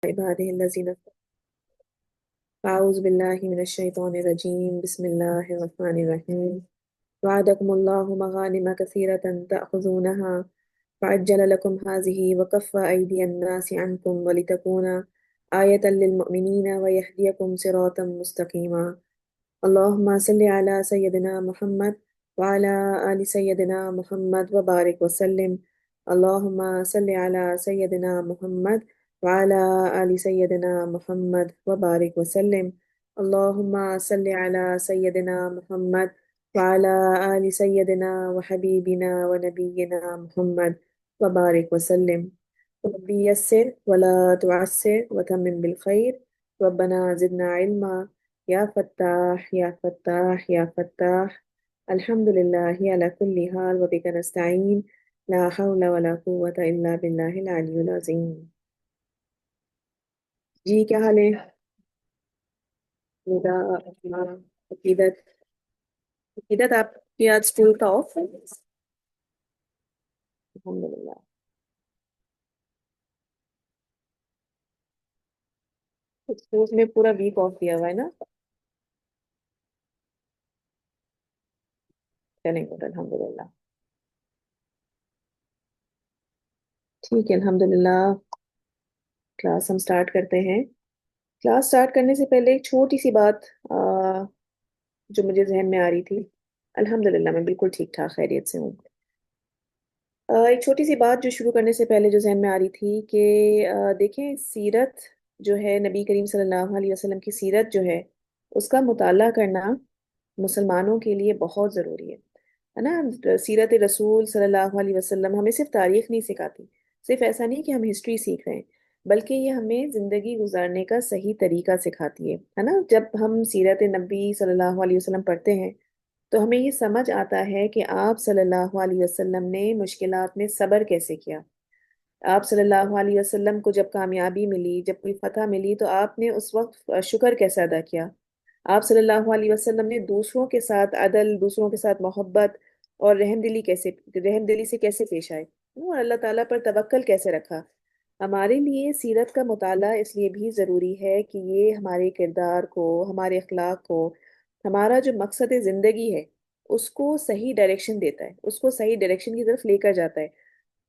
عباده الذين أعوذ بالله من الشيطان الرجيم بسم الله الرحمن الرحيم وعدكم الله مغانم كثيرة تأخذونها فعجل لكم هذه وكف أيدي الناس عنكم ولتكون آية للمؤمنين ويهديكم صراطا مستقيما اللهم صل على سيدنا محمد وعلى آل سيدنا محمد وبارك وسلم اللهم صل على سيدنا محمد وعلى آل سيدنا محمد وبارك وسلم اللهم صل على سيدنا محمد وعلى آل سيدنا وحبيبنا ونبينا محمد وبارك وسلم ربي يسر ولا تعسر وتمم بالخير ربنا زدنا علما يا فتاح يا فتاح يا فتاح الحمد لله على كل حال وبك نستعين لا حول ولا قوة إلا بالله العلي العظيم جی کیا حال ہے میرا اپنا عقیدت عقیدت آپ کی آج اسکول کا آف ہے الحمد للہ اسکول میں پورا ویک آف دیا ہوا ہے نا چلیں گے الحمد للہ ٹھیک ہے الحمد للہ کلاس ہم سٹارٹ کرتے ہیں کلاس سٹارٹ کرنے سے پہلے ایک چھوٹی سی بات جو مجھے ذہن میں آ رہی تھی الحمد للہ میں بالکل ٹھیک ٹھاک خیریت سے ہوں ایک چھوٹی سی بات جو شروع کرنے سے پہلے جو ذہن میں آ رہی تھی کہ دیکھیں سیرت جو ہے نبی کریم صلی اللہ علیہ وسلم کی سیرت جو ہے اس کا مطالعہ کرنا مسلمانوں کے لیے بہت ضروری ہے نا سیرت رسول صلی اللہ علیہ وسلم ہمیں صرف تاریخ نہیں سکھاتی صرف ایسا نہیں کہ ہم ہسٹری سیکھ رہے ہیں بلکہ یہ ہمیں زندگی گزارنے کا صحیح طریقہ سکھاتی ہے نا جب ہم سیرت نبی صلی اللہ علیہ وسلم پڑھتے ہیں تو ہمیں یہ سمجھ آتا ہے کہ آپ صلی اللہ علیہ وسلم نے مشکلات میں صبر کیسے کیا آپ صلی اللہ علیہ وسلم کو جب کامیابی ملی جب کوئی فتح ملی تو آپ نے اس وقت شکر کیسے ادا کیا آپ صلی اللہ علیہ وسلم نے دوسروں کے ساتھ عدل دوسروں کے ساتھ محبت اور رحم دلی سے کیسے پیش آئے اور اللہ تعالیٰ پر توکل کیسے رکھا ہمارے لیے سیرت کا مطالعہ اس لیے بھی ضروری ہے کہ یہ ہمارے کردار کو ہمارے اخلاق کو ہمارا جو مقصد زندگی ہے اس کو صحیح ڈائریکشن دیتا ہے اس کو صحیح ڈائریکشن کی طرف لے کر جاتا ہے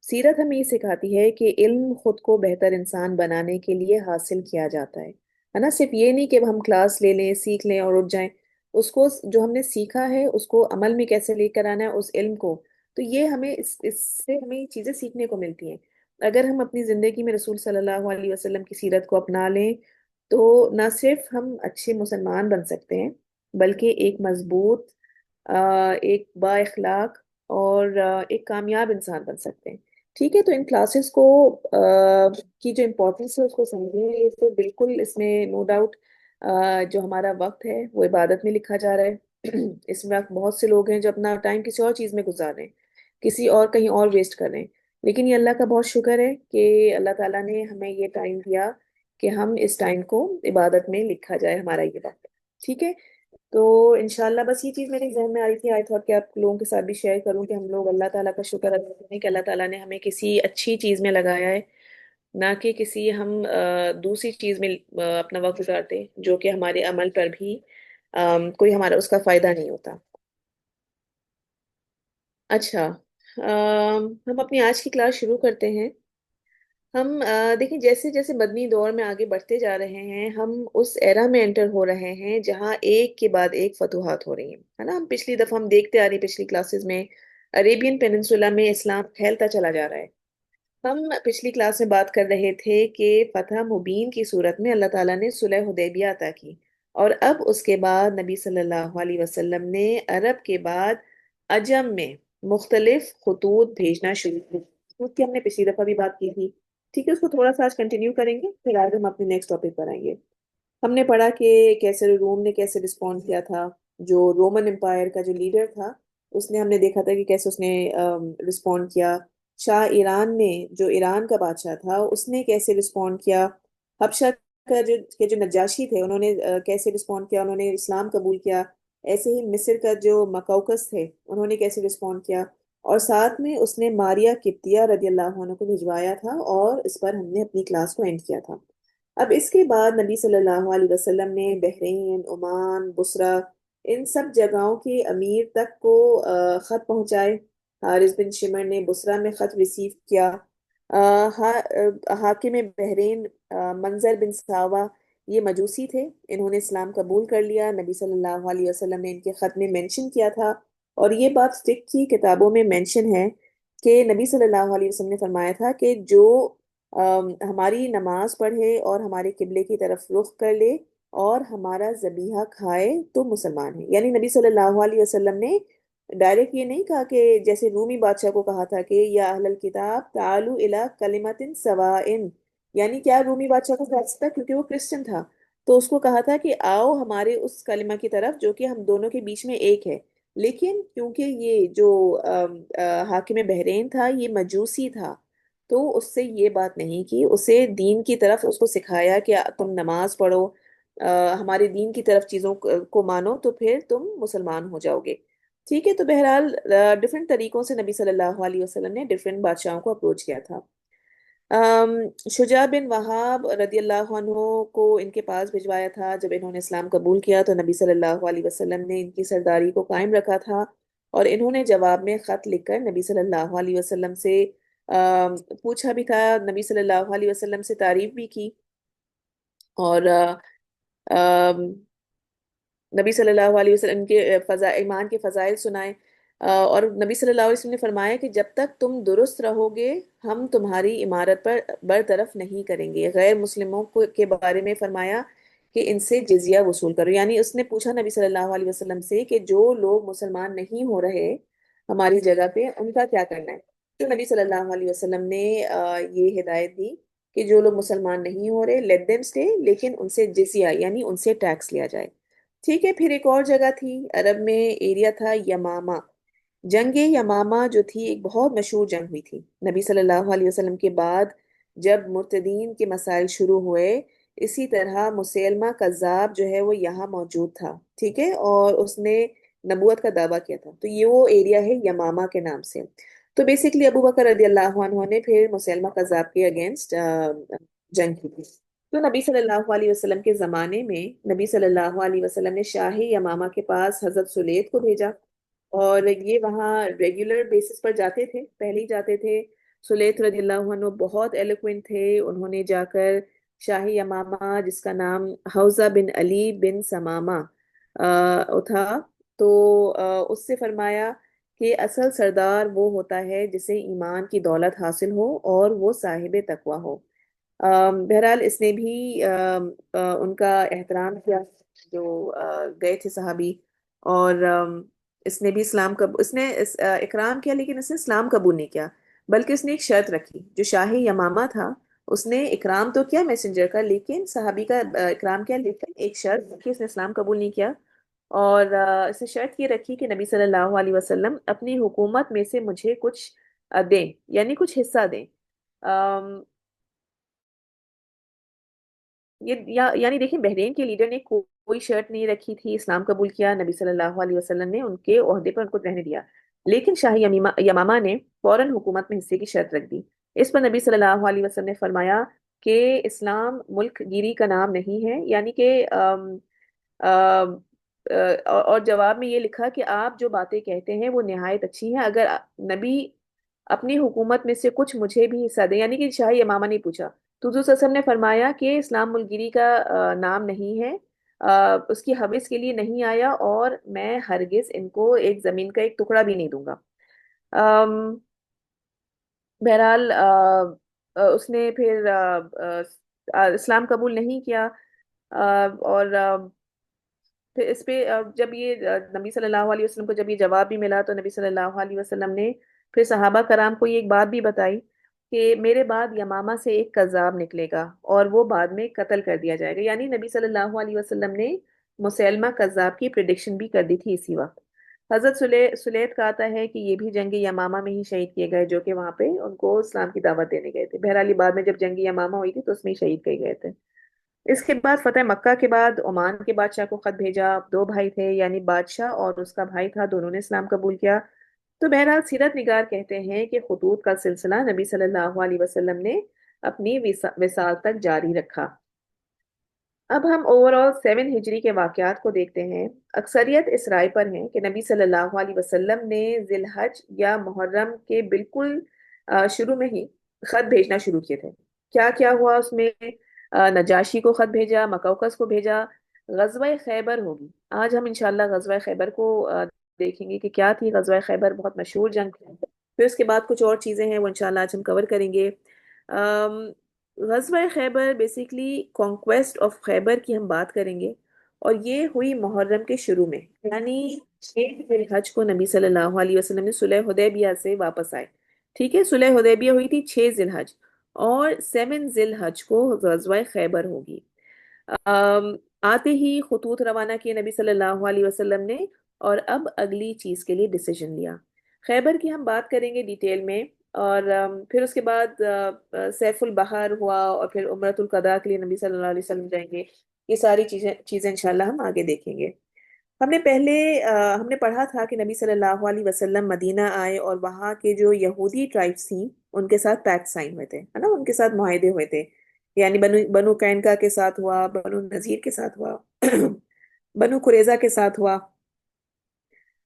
سیرت ہمیں یہ سکھاتی ہے کہ علم خود کو بہتر انسان بنانے کے لیے حاصل کیا جاتا ہے نا صرف یہ نہیں کہ ہم کلاس لے لیں سیکھ لیں اور اٹھ جائیں اس کو جو ہم نے سیکھا ہے اس کو عمل میں کیسے لے کر آنا ہے اس علم کو تو یہ ہمیں اس سے ہمیں یہ چیزیں سیکھنے کو ملتی ہیں اگر ہم اپنی زندگی میں رسول صلی اللہ علیہ وسلم کی سیرت کو اپنا لیں تو نہ صرف ہم اچھے مسلمان بن سکتے ہیں بلکہ ایک مضبوط ایک با اخلاق اور ایک کامیاب انسان بن سکتے ہیں ٹھیک ہے تو ان کلاسز کو کی جو امپورٹنس ہے اس کو سمجھیں اس سے بالکل اس میں نو ڈاؤٹ جو ہمارا وقت ہے وہ عبادت میں لکھا جا رہا ہے اس وقت بہت سے لوگ ہیں جو اپنا ٹائم کسی اور چیز میں گزار رہے ہیں کسی اور کہیں اور ویسٹ کر رہے ہیں لیکن یہ اللہ کا بہت شکر ہے کہ اللہ تعالیٰ نے ہمیں یہ ٹائم دیا کہ ہم اس ٹائم کو عبادت میں لکھا جائے ہمارا یہ وقت ٹھیک ہے تو انشاءاللہ بس یہ چیز میرے ذہن میں آ رہی تھی آئی تھاٹ کہ آپ لوگوں کے ساتھ بھی شیئر کروں کہ ہم لوگ اللہ تعالیٰ کا شکر ادا کریں کہ اللہ تعالیٰ نے ہمیں کسی اچھی چیز میں لگایا ہے نہ کہ کسی ہم دوسری چیز میں اپنا وقت گزارتے جو کہ ہمارے عمل پر بھی کوئی ہمارا اس کا فائدہ نہیں ہوتا اچھا ہم اپنی آج کی کلاس شروع کرتے ہیں ہم دیکھیں جیسے جیسے مدنی دور میں آگے بڑھتے جا رہے ہیں ہم اس ایرا میں انٹر ہو رہے ہیں جہاں ایک کے بعد ایک فتوحات ہو رہی ہیں ہے نا ہم پچھلی دفعہ ہم دیکھتے آ رہی ہیں پچھلی کلاسز میں عریبین پیننسولا میں اسلام پھیلتا چلا جا رہا ہے ہم پچھلی کلاس میں بات کر رہے تھے کہ فتح مبین کی صورت میں اللہ تعالیٰ نے صلح حدیبیہ عطا کی اور اب اس کے بعد نبی صلی اللہ علیہ وسلم نے عرب کے بعد عجم میں مختلف خطوط بھیجنا شروع کی خطوط کی ہم نے پچھلی دفعہ بھی بات کی تھی ٹھیک ہے اس کو تھوڑا سا آج کنٹینیو کریں گے پھر آج ہم اپنے نیکسٹ ٹاپک پر آئیں گے ہم نے پڑھا کہ کیسے روم نے کیسے رسپونڈ کیا تھا جو رومن امپائر کا جو لیڈر تھا اس نے ہم نے دیکھا تھا کہ کیسے اس نے رسپونڈ کیا شاہ ایران نے جو ایران کا بادشاہ تھا اس نے کیسے رسپونڈ کیا حبشہ کا جو نجاشی تھے انہوں نے کیسے رسپونڈ کیا انہوں نے اسلام قبول کیا ایسے ہی مصر کا جو مقوقس تھے انہوں نے کیسے رسپونڈ کیا اور ساتھ میں اس نے ماریا قبطیہ رضی اللہ عنہ کو بھجوایا تھا اور اس پر ہم نے اپنی کلاس کو اینڈ کیا تھا اب اس کے بعد نبی صلی اللہ علیہ وسلم نے بحرین، عمان، بصرہ، ان سب جگہوں کے امیر تک کو خط پہنچائے۔ حارث بن شمر نے بصرہ میں خط ریسیو کیا۔ حاکم بحرین منظر بن ساوا یہ مجوسی تھے، انہوں نے اسلام قبول کر لیا۔ نبی صلی اللہ علیہ وسلم نے ان کے خط میں مینشن کیا تھا، اور یہ بات فقہ کی کتابوں میں مینشن ہے کہ نبی صلی اللہ علیہ وسلم نے فرمایا تھا کہ جو ہماری نماز پڑھے اور ہمارے قبلے کی طرف رخ کر لے اور ہمارا ذبیحہ کھائے تو مسلمان ہے۔ یعنی نبی صلی اللہ علیہ وسلم نے ڈائریکٹ یہ نہیں کہا کہ جیسے رومی بادشاہ کو کہا تھا کہ یا اہل الکتاب تعالوا الی کلمۃ سواء، یعنی کیا رومی بادشاہ کو کہہ سکتا کیونکہ وہ کرسچن تھا، تو اس کو کہا تھا کہ آؤ ہمارے اس کلمہ کی طرف جو کہ ہم دونوں کے بیچ میں ایک ہے۔ لیکن کیونکہ یہ جو حاکم بحرین تھا یہ مجوسی تھا، تو اس سے یہ بات نہیں کی، اسے دین کی طرف اس کو سکھایا کہ تم نماز پڑھو، ہمارے دین کی طرف چیزوں کو مانو تو پھر تم مسلمان ہو جاؤ گے۔ ٹھیک ہے، تو بہرحال ڈفرینٹ طریقوں سے نبی صلی اللہ علیہ وسلم نے ڈفرینٹ بادشاہوں کو اپروچ کیا تھا۔ ام، شجاع بن وہاب رضی اللہ عنہ کو ان کے پاس بھجوایا تھا۔ جب انہوں نے اسلام قبول کیا تو نبی صلی اللہ علیہ وسلم نے ان کی سرداری کو قائم رکھا تھا، اور انہوں نے جواب میں خط لکھ کر نبی صلی اللہ علیہ وسلم سے پوچھا بھی تھا، نبی صلی اللہ علیہ وسلم سے تعریف بھی کی، اور نبی صلی اللہ علیہ وسلم کے ایمان کے فضائل سنائے۔ اور نبی صلی اللہ علیہ وسلم نے فرمایا کہ جب تک تم درست رہو گے ہم تمہاری عمارت پر برطرف نہیں کریں گے۔ غیر مسلموں کے بارے میں فرمایا کہ ان سے جزیہ وصول کرو، یعنی اس نے پوچھا نبی صلی اللہ علیہ وسلم سے کہ جو لوگ مسلمان نہیں ہو رہے ہماری جگہ پہ ان کا کیا کرنا ہے، تو نبی صلی اللہ علیہ وسلم نے یہ ہدایت دی کہ جو لوگ مسلمان نہیں ہو رہے لیٹ دیم اسٹے، لیکن ان سے جزیہ یعنی ان سے ٹیکس لیا جائے۔ ٹھیک ہے، پھر ایک اور جگہ تھی عرب میں، ایریا تھا یمامہ۔ جنگ یمامہ جو تھی ایک بہت مشہور جنگ ہوئی تھی نبی صلی اللہ علیہ وسلم کے بعد، جب مرتدین کے مسائل شروع ہوئے، اسی طرح مسیلمہ کذاب جو ہے وہ یہاں موجود تھا، ٹھیک ہے، اور اس نے نبوت کا دعویٰ کیا تھا، تو یہ وہ ایریا ہے یمامہ کے نام سے۔ تو بیسیکلی ابو بکر رضی اللہ عنہ نے پھر مسیلمہ کذاب کے اگینسٹ جنگ کی تھی۔ تو نبی صلی اللہ علیہ وسلم کے زمانے میں نبی صلی اللہ علیہ وسلم نے شاہ یمامہ کے پاس حضرت سلید کو بھیجا، اور یہ وہاں ریگولر بیسس پر جاتے تھے، پہلے ہی جاتے تھے۔ سلیت رضی اللہ عنہ بہت ایلوکوینٹ تھے، انہوں نے جا کر شاہ یمامہ جس کا نام حوزہ بن علی بن سمامہ تھا، تو اس سے فرمایا کہ اصل سردار وہ ہوتا ہے جسے ایمان کی دولت حاصل ہو اور وہ صاحب تقوی ہو۔ بہرحال اس نے بھی ان کا احترام کیا، جو گئے تھے صحابی، اور اس نے بھی اس نے اکرام کیا، لیکن اس نے اسلام قبول نہیں کیا، بلکہ اس نے ایک شرط رکھی۔ جو شاہ یمامہ تھا اس نے اکرام تو کیا میسنجر کا، لیکن صحابی کا اکرام کیا، لیکن ایک شرط رکھی، اس نے اسلام قبول نہیں کیا، اور اس نے شرط یہ رکھی کہ نبی صلی اللہ علیہ وسلم اپنی حکومت میں سے مجھے کچھ دیں، یعنی کچھ حصہ دیں۔ یعنی دیکھیں، بحرین کے لیڈر نے کوئی شرط نہیں رکھی تھی، اسلام قبول کیا، نبی صلی اللہ علیہ وسلم نے ان کے عہدے پر ان کو رہنے دیا، لیکن شاہ یمامہ نے فوراً حکومت میں حصے کی شرط رکھ دی۔ اس پر نبی صلی اللہ علیہ وسلم نے فرمایا کہ اسلام ملک گیری کا نام نہیں ہے، یعنی کہ آم، اور جواب میں یہ لکھا کہ آپ جو باتیں کہتے ہیں وہ نہایت اچھی ہیں، اگر نبی اپنی حکومت میں سے کچھ مجھے بھی حصہ دیں، یعنی کہ شاہ امامہ نے پوچھا، تو حضور صلی اللہ علیہ وسلم نے فرمایا کہ اسلام ملگری کا نام نہیں ہے، اس کی حوث کے لیے نہیں آیا، اور میں ہرگز ان کو ایک زمین کا ایک ٹکڑا بھی نہیں دوں گا۔ آم، بہرحال اس نے پھر اسلام قبول نہیں کیا، اور پھر اس پہ جب یہ نبی صلی اللہ علیہ وسلم کو جب یہ جواب بھی ملا تو نبی صلی اللہ علیہ وسلم نے پھر صحابہ کرام کو یہ ایک بات بھی بتائی کہ میرے بعد یمامہ سے ایک کذاب نکلے گا اور وہ بعد میں قتل کر دیا جائے گا، یعنی نبی صلی اللہ علیہ وسلم نے مسیلمہ کذاب کی پریڈکشن بھی کر دی تھی اسی وقت۔ حضرت سلیت کا آتا ہے کہ یہ بھی جنگ یمامہ میں ہی شہید کیے گئے، جو کہ وہاں پہ ان کو اسلام کی دعوت دینے گئے تھے۔ بہرحال یہ بعد میں جب جنگ یمامہ ہوئی تھی تو اس میں ہی شہید کیے گئے تھے۔ اس کے بعد فتح مکہ کے بعد عمان کے بادشاہ کو خط بھیجا، دو بھائی تھے، یعنی بادشاہ اور اس کا بھائی تھا، دونوں نے اسلام قبول کیا۔ تو بہرحال سیرت نگار کہتے ہیں کہ خطوط کا سلسلہ نبی صلی اللہ علیہ وسلم نے اپنی وصال تک جاری رکھا۔ اب ہم اوور آل 7 ہجری کے واقعات کو دیکھتے ہیں۔ اکثریت اس رائے پر ہیں کہ نبی صلی اللہ علیہ وسلم نے ذی الحج یا محرم کے بالکل شروع میں ہی خط بھیجنا شروع کیے تھے۔ کیا کیا ہوا اس میں؟ نجاشی کو خط بھیجا، مکوکس کو بھیجا۔ غزوہ خیبر ہوگی آج ہم انشاءاللہ غزوہ خیبر کو دیکھیں گے کہ کیا تھی غزوہ خیبر۔ بہت مشہور جنگ تھی۔ پھر اس کے بعد کچھ اور چیزیں ہیں وہ انشاءاللہ آج ہم کور کریں گے۔ غزوہ خیبر بیسیکلی کانکویسٹ آف خیبر کی ہم بات کریں گے، اور یہ ہوئی محرم کے شروع میں، یعنی 6 ذی الحج کو نبی صلی اللہ علیہ وسلم نے صلح حدیبیہ سے واپس آئے۔ ٹھیک ہے، صلح حدیبیہ ہوئی تھی 6 ذی الحج، اور 7 ذی الحج کو غزوہ خیبر ہوگی۔ آتے ہی خطوط روانہ کیے نبی صلی اللہ علیہ وسلم نے، اور اب اگلی چیز کے لیے ڈیسیجن لیا۔ خیبر کی ہم بات کریں گے ڈیٹیل میں، اور پھر اس کے بعد سیف البحر ہوا، اور پھر عمرۃ القضاء کے لیے نبی صلی اللہ علیہ وسلم جائیں گے۔ یہ ساری چیزیں چیزیں انشاءاللہ ہم آگے دیکھیں گے۔ ہم نے پڑھا تھا کہ نبی صلی اللہ علیہ وسلم مدینہ آئے، اور وہاں کے جو یہودی ٹرائبس تھیں ان کے ساتھ پیکٹ سائن ہوئے تھے، ہے نا، ان کے ساتھ معاہدے ہوئے تھے۔ یعنی بنو قینقاع کے ساتھ ہوا، بنو نذیر کے ساتھ ہوا، بنو قریظہ کے ساتھ ہوا۔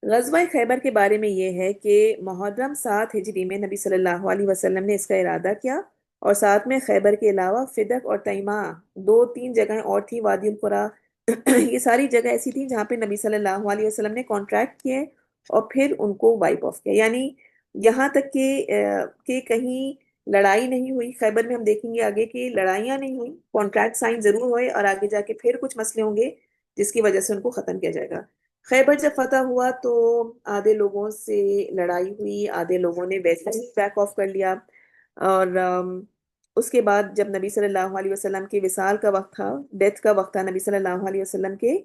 غزوہ خیبر کے بارے میں یہ ہے کہ محرم 7 ہجری میں نبی صلی اللہ علیہ وسلم نے اس کا ارادہ کیا، اور ساتھ میں خیبر کے علاوہ فدق اور تیماء، 2 3 جگہیں اور تھی، وادی القریٰ، یہ ساری جگہ ایسی تھیں جہاں پہ نبی صلی اللہ علیہ وسلم نے کانٹریکٹ کیے اور پھر ان کو وائپ آف کیا۔ یعنی یہاں تک کہ کہیں لڑائی نہیں ہوئی خیبر میں، ہم دیکھیں گے آگے کہ لڑائیاں نہیں ہوئی، کانٹریکٹ سائن ضرور ہوئے، اور آگے جا کے پھر کچھ مسئلے ہوں گے جس کی وجہ سے ان کو ختم کیا جائے گا۔ خیبر جب فتح ہوا تو آدھے لوگوں سے لڑائی ہوئی، آدھے لوگوں نے ویسے ہی بیک آف کر لیا، اور اس کے بعد جب نبی صلی اللہ علیہ وسلم کے وصال کا وقت تھا، ڈیتھ کا وقت تھا نبی صلی اللہ علیہ وسلم کے،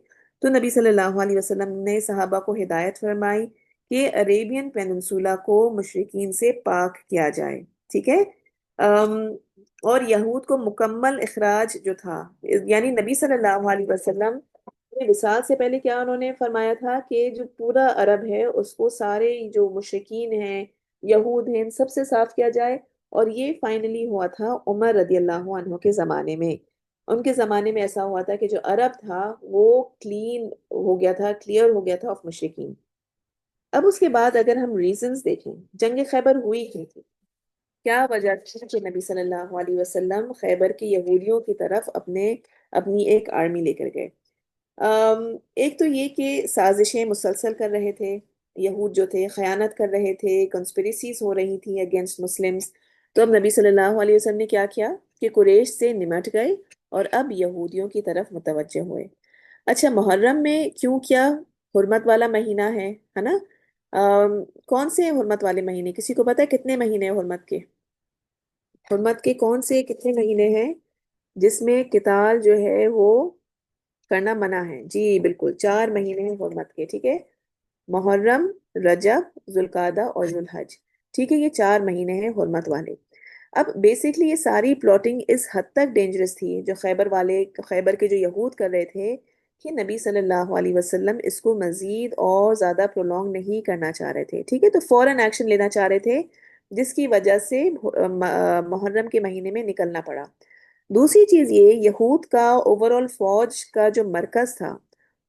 تو نبی صلی اللہ علیہ وسلم نے صحابہ کو ہدایت فرمائی کہ عریبین پیننسولا کو مشرکین سے پاک کیا جائے۔ ٹھیک ہے، ام، اور یہود کو مکمل اخراج جو تھا، یعنی نبی صلی اللہ علیہ وسلم وصال سے پہلے کیا انہوں نے فرمایا تھا کہ جو پورا عرب ہے اس کو سارے جو مشرکین ہیں، یہود ہیں، ان سب سے صاف کیا جائے۔ اور یہ فائنلی ہوا تھا عمر رضی اللہ عنہ کے زمانے میں۔ ان کے زمانے میں ایسا ہوا تھا کہ جو عرب تھا وہ کلین ہو گیا تھا، کلیئر ہو گیا تھا آف مشرکین۔ اب اس کے بعد اگر ہم ریزنز دیکھیں، جنگ خیبر ہوئی کی تھی، کیا وجہ تھی کہ نبی صلی اللہ علیہ وسلم خیبر کے یہودیوں کی طرف اپنی ایک آرمی لے کر گئے؟ ایک تو یہ کہ سازشیں مسلسل کر رہے تھے، یہود جو تھے خیانت کر رہے تھے، کنسپریسیز ہو رہی تھیں اگینسٹ مسلمز۔ تو اب نبی صلی اللہ علیہ وسلم نے کیا کیا کہ قریش سے نمٹ گئے اور اب یہودیوں کی طرف متوجہ ہوئے۔ اچھا، محرم میں کیوں کیا؟ حرمت والا مہینہ ہے نا؟ کون سے حرمت والے مہینے؟ کسی کو پتہ ہے کتنے مہینے ہیں حرمت کے؟ حرمت کے کون سے کتنے مہینے ہیں جس میں قتال جو ہے وہ کرنا منع ہے؟ جی بالکل، 4 مہینے ہیں حرمت کے، ٹھیک ہے؟ محرم، رجب، ذوالقعدہ اور ذوالحج۔ ٹھیک ہے، یہ 4 مہینے ہیں حرمت والے۔ اب بیسکلی یہ ساری پلاٹنگ اس حد تک ڈینجرس تھی جو خیبر کے جو یہود کر رہے تھے، کہ نبی صلی اللہ علیہ وسلم اس کو مزید اور زیادہ پرولونگ نہیں کرنا چاہ رہے تھے۔ ٹھیک ہے، تو فوراً ایکشن لینا چاہ رہے تھے، جس کی وجہ سے محرم کے مہینے میں نکلنا پڑا۔ دوسری چیز یہ، یہود کا اوور آل فوج کا جو مرکز تھا،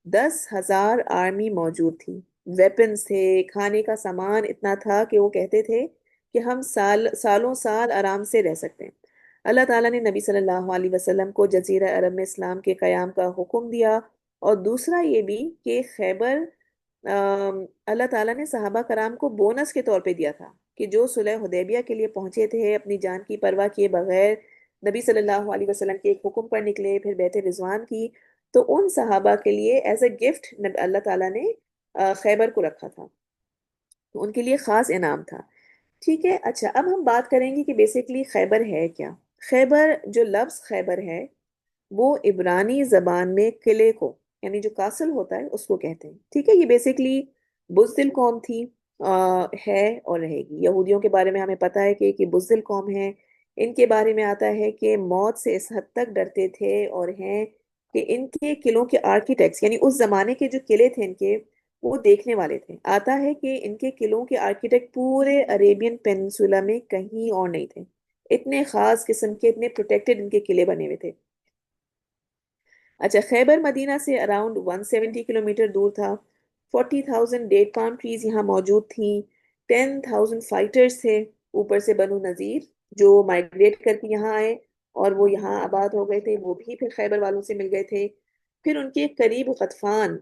10,000 آرمی موجود تھی، ویپنز تھے، کھانے کا سامان اتنا تھا کہ وہ کہتے تھے کہ ہم سالوں سال آرام سے رہ سکتے ہیں۔ اللہ تعالیٰ نے نبی صلی اللہ علیہ وسلم کو جزیرہ عرب میں اسلام کے قیام کا حکم دیا، اور دوسرا یہ بھی کہ خیبر اللہ تعالیٰ نے صحابہ کرام کو بونس کے طور پہ دیا تھا، کہ جو صلح حدیبیہ کے لیے پہنچے تھے اپنی جان کی پرواہ کیے بغیر، نبی صلی اللہ علیہ وسلم کے ایک حکم پر نکلے، پھر بیعت رضوان کی، تو ان صحابہ کے لیے ایز اے گفٹ اللہ تعالیٰ نے خیبر کو رکھا تھا، تو ان کے لیے خاص انعام تھا۔ ٹھیک ہے، اچھا اب ہم بات کریں گے کہ بیسیکلی خیبر ہے کیا۔ خیبر، جو لفظ خیبر ہے، وہ عبرانی زبان میں قلعے کو، یعنی جو کاسل ہوتا ہے اس کو کہتے ہیں۔ ٹھیک ہے، یہ بیسیکلی بزدل قوم تھی، ہے اور رہے گی۔ یہودیوں کے بارے میں ہمیں پتہ ہے کہ بزدل قوم ہے۔ ان کے بارے میں آتا ہے کہ موت سے اس حد تک ڈرتے تھے اور ہیں کہ ان کے قلعوں کے آرکیٹیکٹس، یعنی اس زمانے کے جو قلعے تھے ان کے، وہ دیکھنے والے تھے۔ آتا ہے کہ ان کے قلعوں کے آرکیٹیکٹ پورے عریبین پیننسولا میں کہیں اور نہیں تھے، اتنے خاص قسم کے، اتنے پروٹیکٹڈ ان کے قلعے بنے ہوئے تھے۔ اچھا، خیبر مدینہ سے اراؤنڈ 170 کلومیٹر دور تھا. 40,000 ڈیٹ پام ٹریز یہاں موجود تھیں. 10,000 فائٹرز تھے. اوپر سے بنو نذیر جو مائگریٹ کر کے یہاں آئے اور وہ یہاں آباد ہو گئے تھے، وہ بھی پھر خیبر والوں سے مل گئے تھے. پھر ان کے قریب غطفان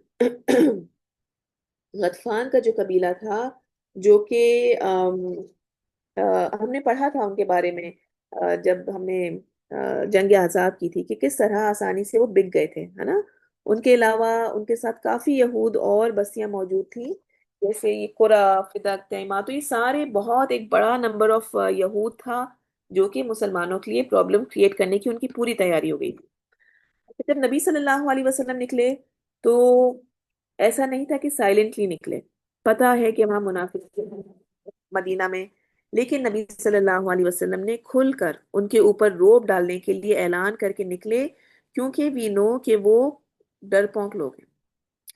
غطفان کا جو قبیلہ تھا، جو کہ ہم نے پڑھا تھا ان کے بارے میں جب ہم نے جنگ احزاب کی تھی، کہ کس طرح آسانی سے وہ بک گئے تھے، ہے نا. ان کے علاوہ ان کے ساتھ کافی یہود اور بستیاں موجود تھیں، جیسے یہ قرا، فدق، تیما. تو یہ سارے بہت ایک بڑا نمبر آف یہود تھا، جو کہ مسلمانوں کے لیے پرابلم کریٹ کرنے کی ان کی پوری تیاری ہو گئی تھی. جب نبی صلی اللہ علیہ وسلم نکلے تو ایسا نہیں تھا کہ سائلنٹلی نکلے. پتا ہے کہ وہاں منافق تھے مدینہ میں، لیکن نبی صلی اللہ علیہ وسلم نے کھل کر ان کے اوپر روب ڈالنے کے لیے اعلان کر کے نکلے، کیونکہ وی نو کہ وہ ڈرپونک لوگ ہیں،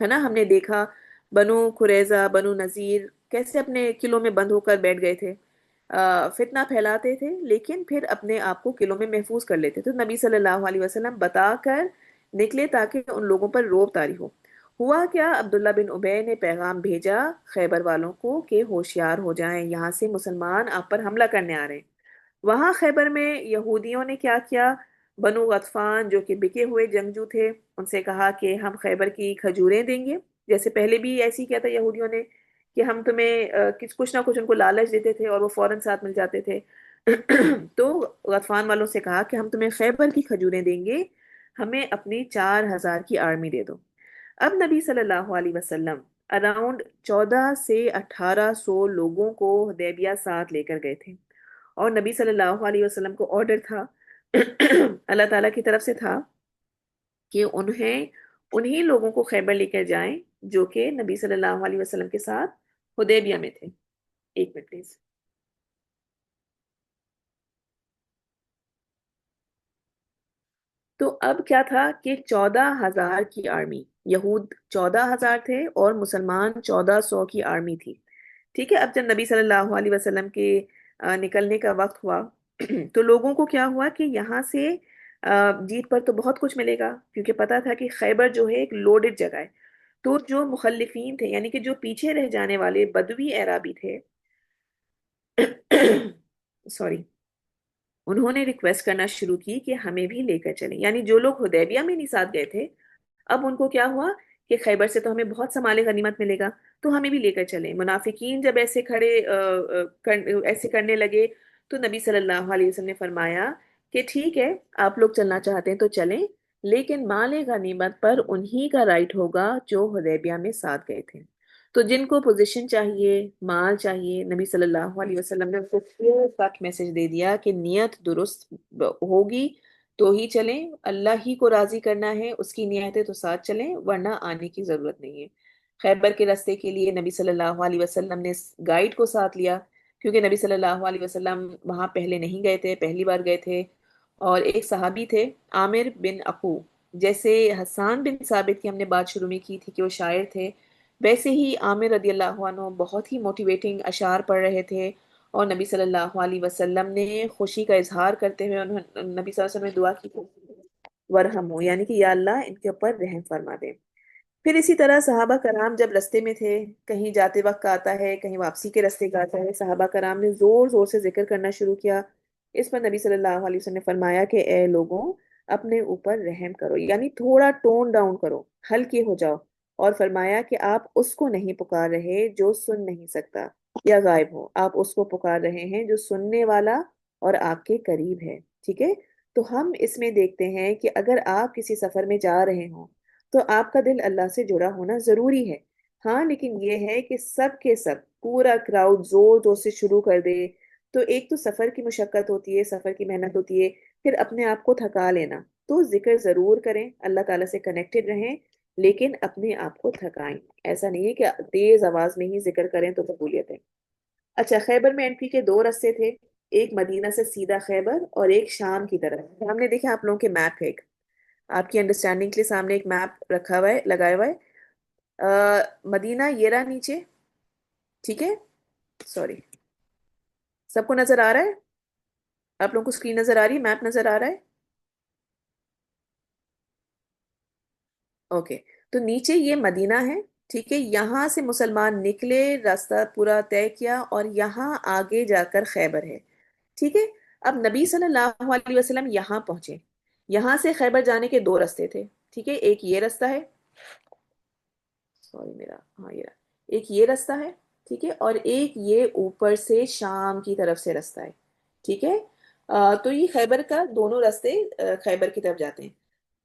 ہے نا. ہم نے دیکھا بنو قریظہ، بنو نذیر کیسے اپنے قلعوں میں بند ہو کر بیٹھ گئے تھے. فتنہ پھیلاتے تھے لیکن پھر اپنے آپ کو قلعوں میں محفوظ کر لیتے تھے. تو نبی صلی اللہ علیہ وسلم بتا کر نکلے تاکہ ان لوگوں پر روب طاری ہو. ہوا کیا، عبداللہ بن ابے نے پیغام بھیجا خیبر والوں کو کہ ہوشیار ہو جائیں، یہاں سے مسلمان آپ پر حملہ کرنے آ رہے ہیں. وہاں خیبر میں یہودیوں نے کیا کیا، بنو غطفان جو کہ بکے ہوئے جنگجو تھے، ان سے کہا کہ ہم خیبر کی کھجوریں دیں گے. جیسے پہلے بھی ایسے ہی کیا تھا یہودیوں نے، کہ ہم تمہیں کچھ نہ کچھ ان کو لالچ دیتے تھے اور وہ فوراً ساتھ مل جاتے تھے. تو غطفان والوں سے کہا کہ ہم تمہیں خیبر کی کھجوریں دیں گے، ہمیں اپنی 4,000 کی آرمی دے دو. اب نبی صلی اللہ علیہ وسلم اراؤنڈ 1400 سے 1800 لوگوں کو حدیبیہ ساتھ لے کر گئے تھے. اور نبی صلی اللہ علیہ وسلم کو آرڈر تھا اللہ تعالیٰ کی طرف سے تھا کہ انہی لوگوں کو خیبر لے کر جائیں جو کہ نبی صلی اللہ علیہ وسلم کے ساتھ حدیبیہ میں تھے. ایک منٹ پلیز. تو اب کیا تھا کہ 14,000 کی آرمی، یہود 14,000 تھے اور مسلمان 1,400 کی آرمی تھی. ٹھیک ہے. اب جب نبی صلی اللہ علیہ وسلم کے نکلنے کا وقت ہوا تو لوگوں کو کیا ہوا کہ یہاں سے جیت پر تو بہت کچھ ملے گا، کیونکہ پتا تھا کہ خیبر جو ہے ایک لوڈڈ جگہ ہے. تو جو مخلفین تھے، یعنی کہ جو پیچھے رہ جانے والے بدوی اعرابی تھے سوری، انہوں نے ریکویسٹ کرنا شروع کی کہ ہمیں بھی لے کر چلیں. یعنی جو لوگ حدیبیہ میں نہیں ساتھ گئے تھے، اب ان کو کیا ہوا کہ خیبر سے تو ہمیں بہت سامان غنیمت ملے گا، تو ہمیں بھی لے کر چلیں. منافقین جب ایسے ایسے کرنے لگے تو نبی صلی اللہ علیہ وسلم نے فرمایا کہ ٹھیک ہے، آپ لوگ چلنا چاہتے ہیں تو چلیں، لیکن مال غنیمت پر انہی کا رائٹ ہوگا جو حدیبیہ میں ساتھ گئے تھے. تو جن کو پوزیشن چاہیے، مال چاہیے، نبی صلی اللہ علیہ وسلم نے ان کو کلیئر کٹ میسج دے دیا کہ نیت درست ہوگی تو ہی چلیں، اللہ ہی کو راضی کرنا ہے، اس کی نیت ہے تو ساتھ چلیں، ورنہ آنے کی ضرورت نہیں ہے. خیبر کے راستے کے لیے نبی صلی اللہ علیہ وسلم نے گائیڈ کو ساتھ لیا، کیونکہ نبی صلی اللہ علیہ وسلم وہاں پہلے نہیں گئے تھے، پہلی بار گئے تھے. اور ایک صحابی تھے عامر بن اقو، جیسے حسان بن ثابت کی ہم نے بات شروع میں کی تھی کہ وہ شاعر تھے، ویسے ہی عامر رضی اللہ عنہ بہت ہی موٹیویٹنگ اشعار پڑھ رہے تھے. اور نبی صلی اللہ علیہ وسلم نے خوشی کا اظہار کرتے ہوئے نبی صلی اللہ علیہ وسلم نے دعا کی ورحم ہو، یعنی کہ یا اللہ ان کے اوپر رحم فرما دے. پھر اسی طرح صحابہ کرام جب رستے میں تھے، کہیں جاتے وقت کا آتا ہے، کہیں واپسی کے رستے کا آتا ہے، صحابہ کرام نے زور زور سے ذکر کرنا شروع کیا. اس پر نبی صلی اللہ علیہ وسلم نے فرمایا کہ اے لوگوں، اپنے اوپر رحم کرو، یعنی تھوڑا ٹون ڈاؤن کرو، ہلکے ہو جاؤ. اور فرمایا کہ آپ اس کو نہیں پکار رہے جو سن نہیں سکتا یا غائب ہو، آپ اس کو پکار رہے ہیں جو سننے والا اور آپ کے قریب ہے. ٹھیک ہے. تو ہم اس میں دیکھتے ہیں کہ اگر آپ کسی سفر میں جا رہے ہوں تو آپ کا دل اللہ سے جڑا ہونا ضروری ہے. ہاں، لیکن یہ ہے کہ سب کے سب پورا کراؤڈ زور زور سے شروع کر دے تو ایک تو سفر کی مشقت ہوتی ہے، سفر کی محنت ہوتی ہے، پھر اپنے آپ کو تھکا لینا. تو ذکر ضرور کریں، اللہ تعالیٰ سے کنیکٹڈ رہیں، لیکن اپنے آپ کو تھکائیں. ایسا نہیں ہے کہ تیز آواز میں ہی ذکر کریں تو قبولیت ہے. اچھا، خیبر میں انٹری کے دو رستے تھے، ایک مدینہ سے سیدھا خیبر اور ایک شام کی طرف. ہم نے دیکھا آپ لوگوں کے میپ ہے، ایک آپ کی انڈرسٹینڈنگ کے لیے سامنے ایک میپ رکھا ہوا ہے، لگایا ہوا ہے. مدینہ یہ رہا نیچے. ٹھیک ہے. سوری، سب کو نظر آ رہا ہے؟ آپ لوگوں کو اسکرین نظر آ رہی ہے، میپ نظر آ رہا ہے؟ اوکے، تو نیچے یہ مدینہ ہے، ٹھیک ہے، یہاں سے مسلمان نکلے، راستہ پورا طے کیا، اور یہاں آگے جا کر خیبر ہے، ٹھیک ہے۔ اب نبی صلی اللہ علیہ وسلم یہاں پہنچے، یہاں سے خیبر جانے کے دو رستے تھے، ٹھیک ہے، ایک یہ رستہ ہے، سوری میرا، ہاں یہ رہا، ایک یہ رستہ ہے، ٹھیک ہے، اور ایک یہ اوپر سے شام کی طرف سے رستہ ہے، ٹھیک ہے۔ تو یہ خیبر کا دونوں رستے خیبر کی طرف جاتے ہیں۔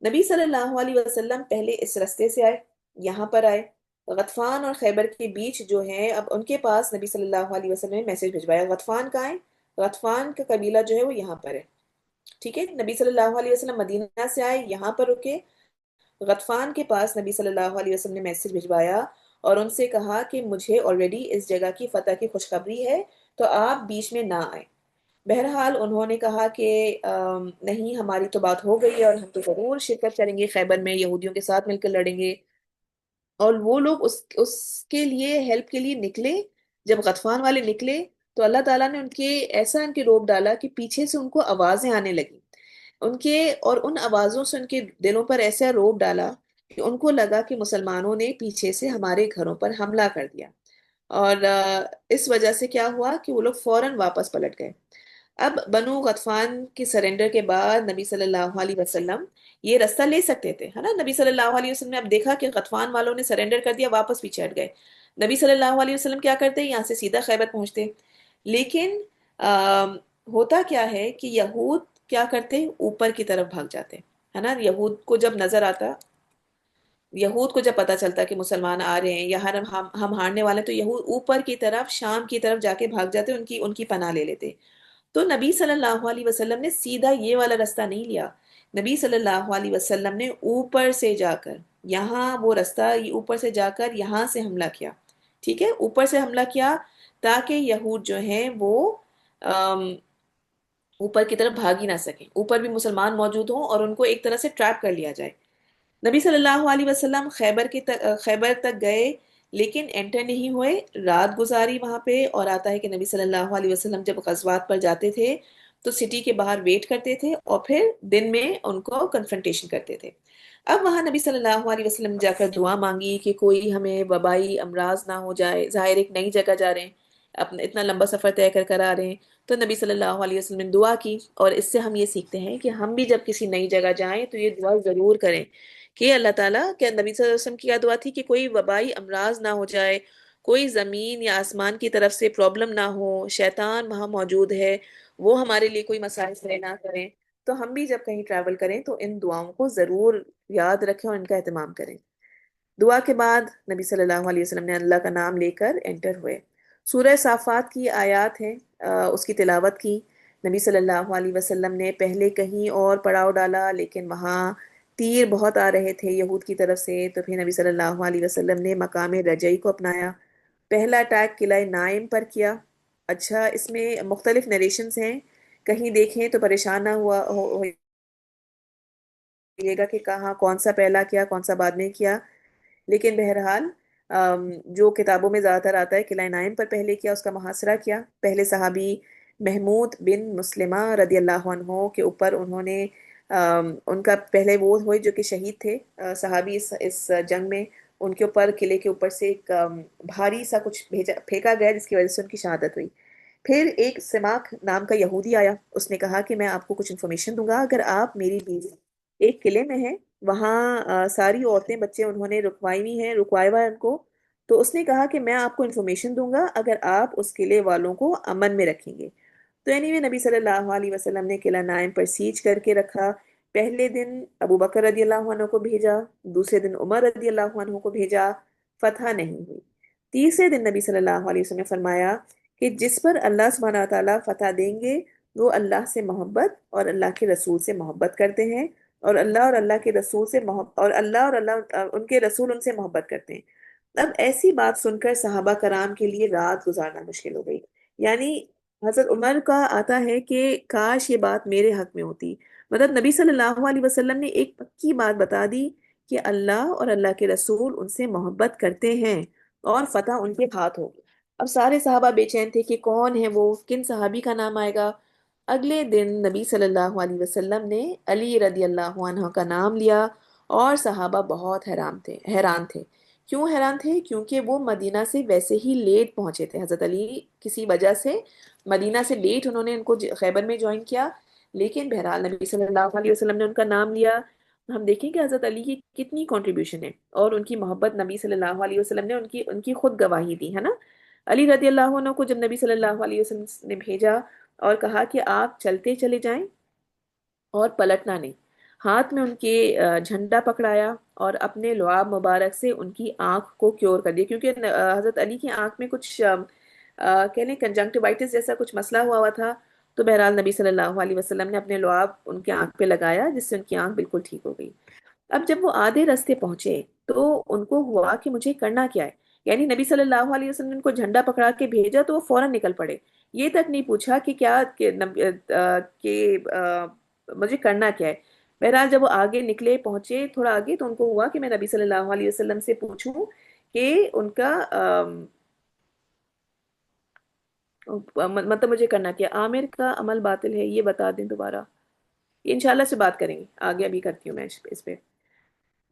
نبی صلی اللہ علیہ وسلم پہلے اس رستے سے آئے، یہاں پر آئے، غطفان اور خیبر کے بیچ جو ہے، اب ان کے پاس نبی صلی اللہ علیہ وسلم نے میسج بھجوایا، غطفان کہاں ہے؟ غطفان کا قبیلہ جو ہے وہ یہاں پر ہے، ٹھیک ہے۔ نبی صلی اللہ علیہ وسلم مدینہ سے آئے، یہاں پر رکے، غطفان کے پاس نبی صلی اللہ علیہ وسلم نے میسج بھجوایا اور ان سے کہا کہ مجھے آلریڈی اس جگہ کی فتح کی خوشخبری ہے، تو آپ بیچ میں نہ آئیں۔ بہرحال انہوں نے کہا کہ نہیں، ہماری تو بات ہو گئی ہے اور ہم تو ضرور شرکت کریں گے، خیبر میں یہودیوں کے ساتھ مل کر لڑیں گے۔ اور وہ لوگ اس کے لیے ہیلپ کے لیے نکلے، جب غطفان والے نکلے تو اللہ تعالیٰ نے ان کے روب ڈالا کہ پیچھے سے ان کو آوازیں آنے لگی، ان کے، اور ان آوازوں سے ان کے دلوں پر ایسا روب ڈالا کہ ان کو لگا کہ مسلمانوں نے پیچھے سے ہمارے گھروں پر حملہ کر دیا، اور اس وجہ سے کیا ہوا کہ وہ لوگ فوراً واپس پلٹ گئے۔ اب بنو غطفان کی سرنڈر کے بعد نبی صلی اللہ علیہ وسلم یہ رستہ لے سکتے تھے، ہے نا، نبی صلی اللہ علیہ وسلم نے اب دیکھا کہ غطفان والوں نے سرنڈر کر دیا، واپس پیچھے ہٹ گئے، نبی صلی اللہ علیہ وسلم کیا کرتے؟ یہاں سے سیدھا خیبر پہنچتے، لیکن ہوتا کیا ہے کہ یہود کیا کرتے؟ اوپر کی طرف بھاگ جاتے، ہے نا، یہود کو جب نظر آتا، یہود کو جب پتا چلتا کہ مسلمان آ رہے ہیں یا ہم ہارنے والے ہیں، تو یہود اوپر کی طرف شام کی طرف جا کے بھاگ جاتے، ان کی پناہ لے لیتے۔ تو نبی صلی اللہ علیہ وسلم نے سیدھا یہ والا راستہ نہیں لیا، نبی صلی اللہ علیہ وسلم نے اوپر سے جا کر، یہاں وہ راستہ اوپر سے جا کر یہاں سے حملہ کیا، ٹھیک ہے، اوپر سے حملہ کیا تاکہ یہود جو ہیں وہ اوپر کی طرف بھاگ ہی نہ سکیں، اوپر بھی مسلمان موجود ہوں اور ان کو ایک طرح سے ٹریپ کر لیا جائے۔ نبی صلی اللہ علیہ وسلم خیبر تک گئے، لیکن انٹر نہیں ہوئے، رات گزاری وہاں پہ، اور آتا ہے کہ نبی صلی اللہ علیہ وسلم جب غزوات پر جاتے تھے تو سٹی کے باہر ویٹ کرتے تھے اور پھر دن میں ان کو کنفرنٹیشن کرتے تھے۔ اب وہاں نبی صلی اللہ علیہ وسلم جا کر دعا مانگی کہ کوئی ہمیں وبائی امراض نہ ہو جائے، ظاہر ایک نئی جگہ جا رہے ہیں، اپنا اتنا لمبا سفر طے کر آ رہے ہیں، تو نبی صلی اللہ علیہ وسلم نے دعا کی، اور اس سے ہم یہ سیکھتے ہیں کہ ہم بھی جب کسی نئی جگہ جائیں تو یہ دعا ضرور کریں کہ اللہ تعالیٰ، کیا نبی صلی اللہ علیہ وسلم کی کیا دعا تھی کہ کوئی وبائی امراض نہ ہو جائے، کوئی زمین یا آسمان کی طرف سے پرابلم نہ ہو، شیطان وہاں موجود ہے، وہ ہمارے لیے کوئی مسائل کھڑے نہ کریں۔ تو ہم بھی جب کہیں ٹریول کریں تو ان دعاؤں کو ضرور یاد رکھیں اور ان کا اہتمام کریں۔ دعا کے بعد نبی صلی اللہ علیہ وسلم نے اللہ کا نام لے کر انٹر ہوئے۔ سورہ صافات کی آیات ہیں، اس کی تلاوت کی نبی صلی اللہ علیہ وسلم نے، پہلے کہیں اور پڑاؤ ڈالا لیکن وہاں تیر بہت آ رہے تھے یہود کی طرف سے، تو پھر نبی صلی اللہ علیہ وسلم نے مقام رجعی کو اپنایا، پہلا اٹیک قلعہ نائم پر کیا۔ اچھا، اس میں مختلف نریشنز ہیں، کہیں دیکھیں تو پریشان نہ ہوئیے گا کہ کہاں کون سا پہلا کیا کون سا بعد میں کیا، لیکن بہرحال جو کتابوں میں زیادہ تر آتا ہے قلعہ نائم پر پہلے کیا، اس کا محاصرہ کیا۔ پہلے صحابی محمود بن مسلمہ رضی اللہ عنہ کے اوپر انہوں نے ان کا پہلے وہ ہوئے جو کہ شہید تھے، صحابی اس جنگ میں، ان کے اوپر قلعے کے اوپر سے ایک بھاری سا کچھ پھینکا گیا جس کی وجہ سے ان کی شہادت ہوئی۔ پھر ایک سماک نام کا یہودی آیا، اس نے کہا کہ میں آپ کو کچھ انفارمیشن دوں گا اگر آپ میری بیوی ایک قلعے میں ہے، وہاں ساری عورتیں بچے انہوں نے رکوایا ہوا ہے ان کو، تو اس نے کہا کہ میں آپ کو انفارمیشن دوں گا اگر آپ اس قلعے والوں کو امن میں رکھیں گے۔ تو نبی صلی اللہ علیہ وسلم نے قلعہ نائم پر سیج کر کے رکھا، پہلے دن ابو بکر رضی اللہ عنہ کو بھیجا، دوسرے دن عمر رضی اللہ عنہ کو بھیجا، فتح نہیں ہوئی۔ تیسرے دن نبی صلی اللہ علیہ وسلم نے فرمایا کہ جس پر اللہ سبحانہ تعالیٰ فتح دیں گے وہ اللہ سے محبت اور اللہ کے رسول سے محبت کرتے ہیں، اور اللہ کے رسول سے محبت، اور اللہ ان کے رسول ان سے محبت کرتے ہیں۔ اب ایسی بات سن کر صحابہ کرام کے لیے رات گزارنا مشکل ہو گئی، یعنی حضرت عمر کا آتا ہے کہ کاش یہ بات میرے حق میں ہوتی، مطلب نبی صلی اللہ علیہ وسلم نے ایک پکی بات بتا دی کہ اللہ اور اللہ کے رسول ان سے محبت کرتے ہیں اور فتح ان کے ہاتھ ہوگی۔ اب سارے صحابہ بے چین تھے کہ کون ہے وہ، کن صحابی کا نام آئے گا۔ اگلے دن نبی صلی اللہ علیہ وسلم نے علی رضی اللہ عنہ کا نام لیا اور صحابہ بہت حیران تھے. کیوں حیران تھے؟ کیونکہ وہ مدینہ سے ویسے ہی لیٹ پہنچے تھے. حضرت علی کسی وجہ سے مدینہ سے لیٹ انہوں نے ان کو خیبر میں جوائن کیا. لیکن بہرحال نبی صلی اللہ علیہ وسلم نے ان کا نام لیا. ہم دیکھیں کہ حضرت علی کی کتنی کنٹریبیوشن ہے، اور ان کی محبت نبی صلی اللہ علیہ وسلم نے ان کی خود گواہی دی ہے نا. علی رضی اللہ عنہ کو جب نبی صلی اللہ علیہ وسلم نے بھیجا اور کہا کہ آپ چلتے چلے جائیں اور پلٹنا نہیں، ہاتھ میں ان کے جھنڈا پکڑایا اور اپنے لعاب مبارک سے ان کی آنکھ کو کیور کر دیا. کیونکہ حضرت علی کی آنکھ میں کچھ کہہ لیں کنجنکٹیوائٹس جیسا کچھ مسئلہ ہوا تھا. تو بہرحال نبی صلی اللہ علیہ وسلم نے اپنے لعاب ان کے آنکھ پہ لگایا، جس سے ان کی آنکھ بالکل ٹھیک ہو گئی. اب جب وہ آدھے راستے پہنچے تو ان کو ہوا کہ مجھے کرنا کیا ہے. یعنی نبی صلی اللہ علیہ وسلم نے ان کو جھنڈا پکڑا کے بھیجا تو وہ فوراً نکل پڑے. یہ تک نہیں پوچھا کہ کیا مجھے کرنا کیا ہے. بہرحال جب وہ آگے نکلے پہنچے تھوڑا آگے، تو ان کو ہوا کہ میں نبی صلی اللہ علیہ وسلم سے پوچھوں کہ ان کا مطلب مجھے کرنا کیا. عامر کا عمل باطل ہے، یہ بتا دیں دوبارہ. یہ انشاءاللہ سے بات کریں گے آگے، ابھی کرتی ہوں میں اس پہ.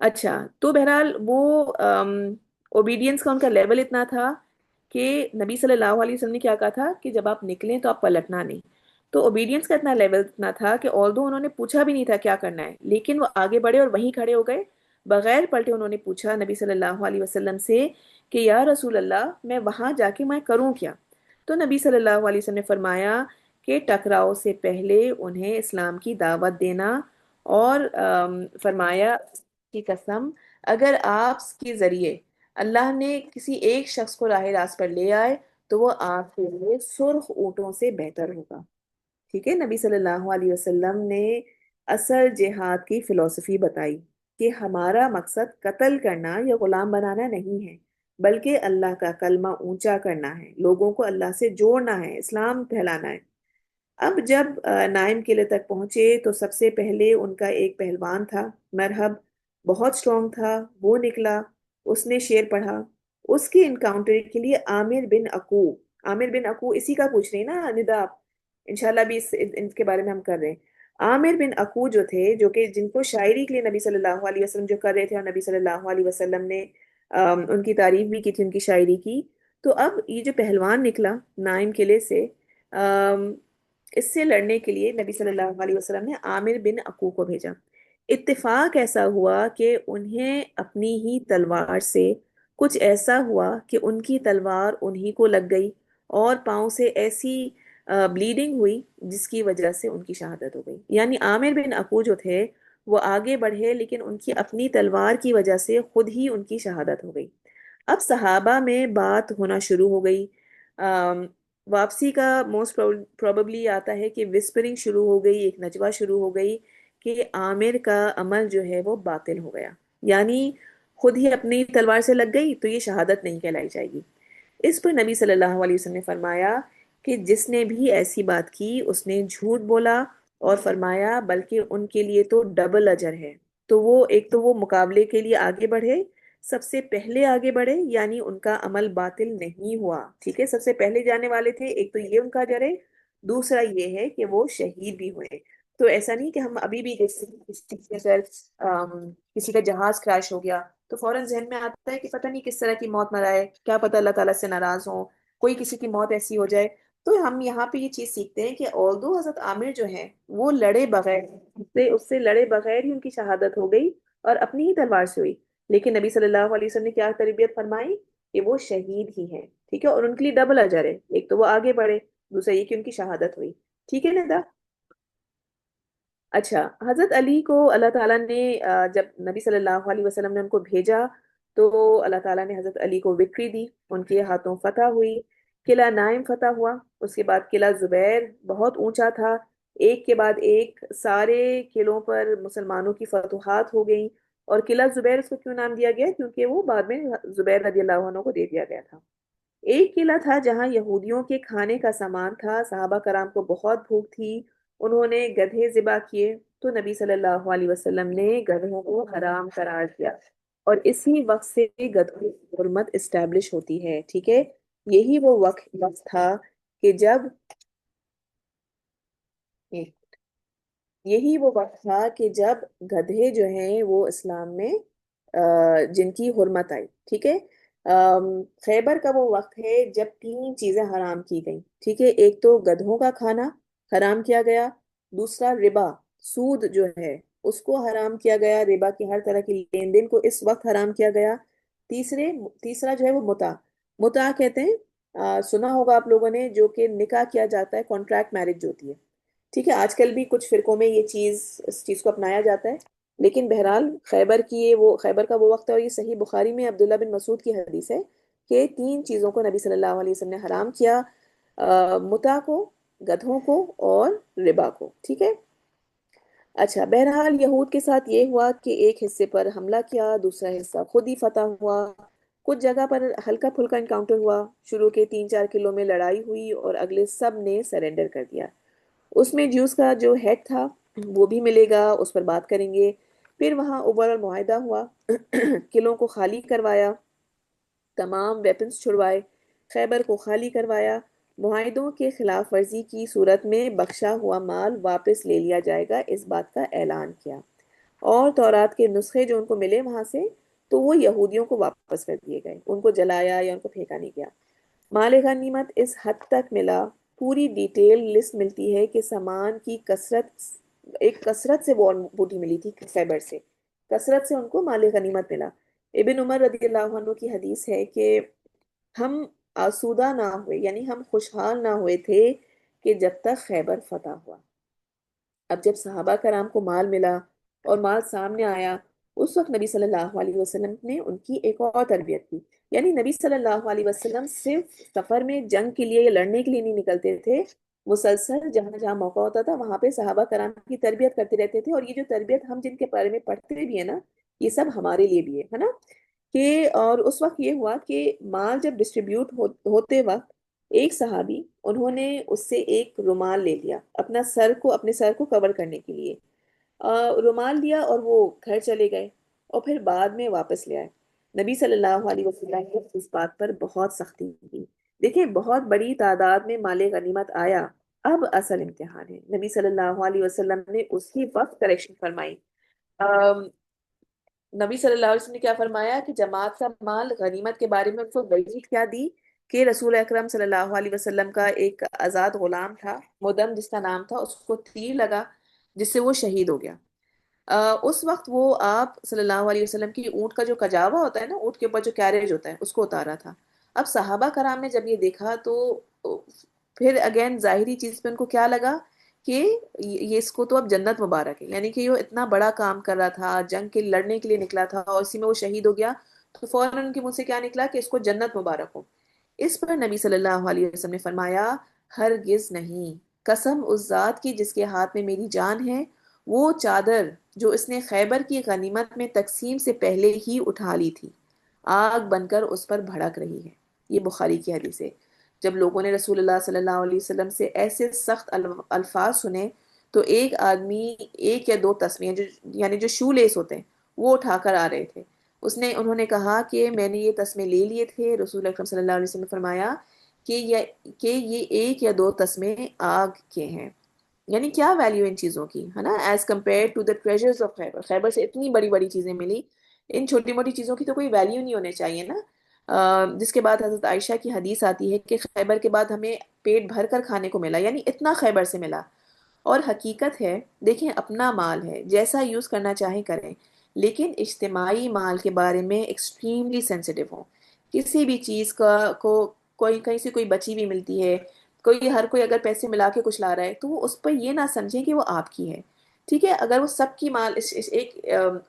اچھا، تو بہرحال وہ اوبیڈینس کا ان کا لیول اتنا تھا کہ نبی صلی اللہ علیہ وسلم نے کیا کہا تھا کہ جب آپ نکلیں تو آپ پلٹنا نہیں. تو اوبیڈینس کا اتنا لیول اتنا تھا کہ آلدو انہوں نے پوچھا بھی نہیں تھا کیا کرنا ہے، لیکن وہ آگے بڑھے اور وہیں کھڑے ہو گئے. بغیر پلٹے انہوں نے پوچھا نبی صلی اللہ علیہ وسلم سے کہ یا رسول اللہ، میں وہاں جا کے میں کروں کیا؟ تو نبی صلی اللہ علیہ وسلم نے فرمایا کہ ٹکراؤ سے پہلے انہیں اسلام کی دعوت دینا. اور فرمایا کی قسم، اگر آپ کے ذریعے اللہ نے کسی ایک شخص کو راہ راست پر لے آئے تو وہ آپ کے لیے سرخ اونٹوں سے بہتر ہوگا. ٹھیک ہے، نبی صلی اللہ علیہ وسلم نے اصل جہاد کی فلسفی بتائی کہ ہمارا مقصد قتل کرنا یا غلام بنانا نہیں ہے، بلکہ اللہ کا کلمہ اونچا کرنا ہے، لوگوں کو اللہ سے جوڑنا ہے، اسلام پھیلانا ہے. اب جب نائم قلعے تک پہنچے تو سب سے پہلے ان کا ایک پہلوان تھا مرحب، بہت سٹرونگ تھا. وہ نکلا، اس نے شعر پڑھا. اس کے انکاؤنٹر کے لیے عامر بن عقو اسی کا پوچھ رہی نا ندا آپ؟ انشاءاللہ بھی ان کے بارے میں ہم کر رہے ہیں. عامر بن عقو جو تھے، جو کہ جن کو شاعری کے لیے نبی صلی اللہ علیہ وسلم جو کر رہے تھے، اور نبی صلی اللہ علیہ وسلم نے ان کی تعریف بھی کی تھی، ان کی شاعری کی. تو اب یہ جو پہلوان نکلا نائم قلعے سے، اس سے لڑنے کے لیے نبی صلی اللہ علیہ وسلم نے عامر بن عقو کو بھیجا. اتفاق ایسا ہوا کہ انہیں اپنی ہی تلوار سے کچھ ایسا ہوا کہ ان کی تلوار انہی کو لگ گئی اور پاؤں سے ایسی بلیڈنگ ہوئی جس کی وجہ سے ان کی شہادت ہو گئی. یعنی عامر بن عقو جو تھے وہ آگے بڑھے، لیکن ان کی اپنی تلوار کی وجہ سے خود ہی ان کی شہادت ہو گئی. اب صحابہ میں بات ہونا شروع ہو گئی. واپسی کا موسٹ پروبیبلی آتا ہے کہ وسپرنگ شروع ہو گئی، ایک نجوہ شروع ہو گئی کہ عامر کا عمل جو ہے وہ باطل ہو گیا. یعنی خود ہی اپنی تلوار سے لگ گئی تو یہ شہادت نہیں کہلائی جائے گی. اس پر نبی صلی اللہ علیہ وسلم نے فرمایا کہ جس نے بھی ایسی بات کی اس نے جھوٹ بولا، اور فرمایا بلکہ ان کے لیے تو ڈبل اجر ہے. تو وہ ایک تو وہ مقابلے کے لیے آگے بڑھے، سب سے پہلے آگے بڑھے، یعنی ان کا عمل باطل نہیں ہوا. ٹھیک ہے، سب سے پہلے جانے والے تھے. ایک تو یہ ان کا اجر ہے، دوسرا یہ ہے کہ وہ شہید بھی ہوئے. تو ایسا نہیں کہ ہم ابھی بھی دیکھتے ہیں کسی کا جہاز کراش ہو گیا تو فوراً ذہن میں آتا ہے کہ پتہ نہیں کس طرح کی موت مرائے، کیا پتہ اللہ تعالیٰ سے ناراض ہوں، کوئی کسی کی موت ایسی ہو جائے. تو ہم یہاں پہ یہ چیز سیکھتے ہیں کہ اولدو حضرت عامر جو ہیں وہ لڑے بغیر، اس سے لڑے بغیر ہی ان کی شہادت ہو گئی اور اپنی ہی تلوار سے ہوئی. لیکن نبی صلی اللہ علیہ وسلم نے کیا تربیت فرمائی کہ وہ شہید ہی ہیں. ٹھیک ہے، اور ان کے لیے ڈبل اجر ہے، ایک تو وہ آگے بڑھے، دوسرا یہ کہ ان کی شہادت ہوئی. ٹھیک ہے ندا؟ اچھا، حضرت علی کو اللہ تعالیٰ نے جب نبی صلی اللہ علیہ وسلم نے ان کو بھیجا تو اللہ تعالیٰ نے حضرت علی کو وکٹری دی، ان کے ہاتھوں فتح ہوئی. قلعہ نائم فتح ہوا، اس کے بعد قلعہ زبیر بہت اونچا تھا، ایک کے بعد ایک سارے قلعوں پر مسلمانوں کی فتوحات ہو گئیں. اور قلعہ زبیر اس کو کیوں نام دیا گیا؟ کیونکہ وہ بعد میں زبیر رضی اللہ عنہ کو دے دیا گیا تھا. ایک قلعہ تھا جہاں یہودیوں کے کھانے کا سامان تھا، صحابہ کرام کو بہت بھوک تھی، انہوں نے گدھے ذبح کیے تو نبی صلی اللہ علیہ وسلم نے گدھوں کو حرام قرار دیا. اور اسی وقت سے گدھوں کی حرمت اسٹیبلش ہوتی ہے. ٹھیک ہے، یہی وہ وقت تھا کہ جب یہی وہ وقت تھا کہ جب گدھے جو ہیں وہ اسلام میں جن کی حرمت آئی، ٹھیک ہے۔ خیبر کا وہ وقت ہے جب تین چیزیں حرام کی گئیں، ٹھیک ہے۔ ایک تو گدھوں کا کھانا حرام کیا گیا، دوسرا ربا، سود جو ہے اس کو حرام کیا گیا، ربا کی ہر طرح کی لین دین کو اس وقت حرام کیا گیا۔ تیسرا جو ہے وہ متع کہتے ہیں، سنا ہوگا آپ لوگوں نے، جو کہ نکاح کیا جاتا ہے، کانٹریکٹ میرج جو ہوتی ہے، ٹھیک ہے۔ آج کل بھی کچھ فرقوں میں یہ چیز، اس چیز کو اپنایا جاتا ہے، لیکن بہرحال خیبر کا وہ وقت ہے، اور یہ صحیح بخاری میں عبداللہ بن مسعود کی حدیث ہے کہ تین چیزوں کو نبی صلی اللہ علیہ وسلم نے حرام کیا، متع کو، گدھوں کو، اور ربا کو، ٹھیک ہے۔ اچھا، بہرحال یہود کے ساتھ یہ ہوا کہ ایک حصے پر حملہ کیا، دوسرا حصہ خود ہی فتح ہوا، کچھ جگہ پر ہلکا پھلکا انکاؤنٹر ہوا، شروع کے 3-4 کلو میں لڑائی ہوئی اور اگلے سب نے سرنڈر کر دیا۔ اس میں جیوس کا جو ہیڈ تھا وہ بھی ملے گا، اس پر بات کریں گے۔ پھر وہاں اوور معاہدہ ہوا، قلعوں کو خالی کروایا، تمام ویپنز چھڑوائے، خیبر کو خالی کروایا، معاہدوں کے خلاف ورزی کی صورت میں بخشا ہوا مال واپس لے لیا جائے گا، اس بات کا اعلان کیا۔ اور تورات کے نسخے جو ان کو ملے وہاں سے، تو وہ یہودیوں کو واپس کر دیے گئے، ان کو جلایا یا ان کو پھینکا نہیں گیا۔ مال غنیمت اس حد تک ملا، پوری ڈیٹیل لسٹ ملتی ہے کہ سامان کی کثرت سے وہ بوٹی ملی تھی خیبر سے، کثرت سے ان کو مال غنیمت ملا۔ ابن عمر رضی اللہ عنہ کی حدیث ہے کہ ہم آسودہ نہ ہوئے، یعنی ہم خوشحال نہ ہوئے تھے کہ جب تک خیبر فتح ہوا۔ اب جب صحابہ کرام کو مال ملا اور مال سامنے آیا، اس وقت نبی صلی اللہ علیہ وسلم نے ان کی ایک اور تربیت کی۔ یعنی نبی صلی اللہ علیہ وسلم صرف سفر میں جنگ کے لیے یا لڑنے کے لیے نہیں نکلتے تھے، مسلسل جہاں جہاں موقع ہوتا تھا وہاں پہ صحابہ کرام کی تربیت کرتے رہتے تھے۔ اور یہ جو تربیت ہم جن کے بارے میں پڑھتے بھی ہیں نا، یہ سب ہمارے لیے بھی ہے نا، کہ اور اس وقت یہ ہوا کہ مال جب ڈسٹریبیوٹ ہوتے وقت ایک صحابی، انہوں نے اس سے ایک رومال لے لیا اپنے سر کو کور کرنے کے لیے، رومال لیا اور وہ گھر چلے گئے، اور پھر بعد میں واپس لے آئے۔ نبی صلی اللہ علیہ وسلم نے اس بات پر بہت سختی کی۔ دیکھیں، بہت بڑی تعداد میں مال غنیمت آیا، اب اصل امتحان ہے۔ نبی صلی اللہ علیہ وسلم نے اس کی وقت کریکشن فرمائی۔ نبی صلی اللہ علیہ وسلم نے کیا فرمایا کہ جماعت کا مال غنیمت کے بارے میں ان کو وعید کیا دی، کہ رسول اکرم صلی اللہ علیہ وسلم کا ایک آزاد غلام تھا، مدم جس کا نام تھا، اس کو تیر لگا جس سے وہ شہید ہو گیا۔ اس وقت وہ آپ صلی اللہ علیہ وسلم کی اونٹ کا جو کجاوا ہوتا ہے نا، اونٹ کے اوپر جو کیریج ہوتا ہے، اس کو اتارا تھا۔ اب صحابہ کرام نے جب یہ دیکھا تو پھر اگین ظاہری چیز پہ ان کو کیا لگا کہ یہ اس کو تو اب جنت مبارک ہے، یعنی کہ وہ اتنا بڑا کام کر رہا تھا، جنگ کے لڑنے کے لیے نکلا تھا اور اسی میں وہ شہید ہو گیا، تو فوراً ان کے منہ سے کیا نکلا کہ اس کو جنت مبارک ہو۔ اس پر نبی صلی اللہ علیہ وسلم نے فرمایا، ہرگز نہیں، قسم اس ذات کی جس کے ہاتھ میں میری جان ہے، وہ چادر جو اس نے خیبر کی غنیمت میں تقسیم سے پہلے ہی اٹھا لی تھی، آگ بن کر اس پر بھڑک رہی ہے۔ یہ بخاری کی حدیث ہے۔ جب لوگوں نے رسول اللہ صلی اللہ علیہ وسلم سے ایسے سخت الفاظ سنے، تو ایک آدمی ایک یا دو تسمے یعنی جو شو لیس ہوتے ہیں وہ اٹھا کر آ رہے تھے، انہوں نے کہا کہ میں نے یہ تسمے لے لیے تھے۔ رسول اکرم صلی اللہ علیہ وسلم نے فرمایا کہ یہ ایک یا دو تسمے آگ کے ہیں۔ یعنی کیا ویلیو ان چیزوں کی ہے نا، as compare to the treasures of Khyber, Khyber سے اتنی بڑی بڑی چیزیں ملی، ان چھوٹی موٹی چیزوں کی تو کوئی ویلیو نہیں ہونے چاہیے نا۔ جس کے بعد حضرت عائشہ کی حدیث آتی ہے کہ خیبر کے بعد ہمیں پیٹ بھر کر کھانے کو ملا، یعنی اتنا خیبر سے ملا۔ اور حقیقت ہے، دیکھیں، اپنا مال ہے، جیسا یوز کرنا چاہیں کریں، لیکن اجتماعی مال کے بارے میں ایکسٹریملی سینسیٹیو ہوں۔ کسی بھی چیز کوئی کہیں سے کوئی بچی بھی ملتی ہے، ہر کوئی اگر پیسے ملا کے کچھ لا رہا ہے، تو وہ اس پہ یہ نہ سمجھیں کہ وہ آپ کی ہے، ٹھیک ہے۔ اگر وہ سب کی مال، ایک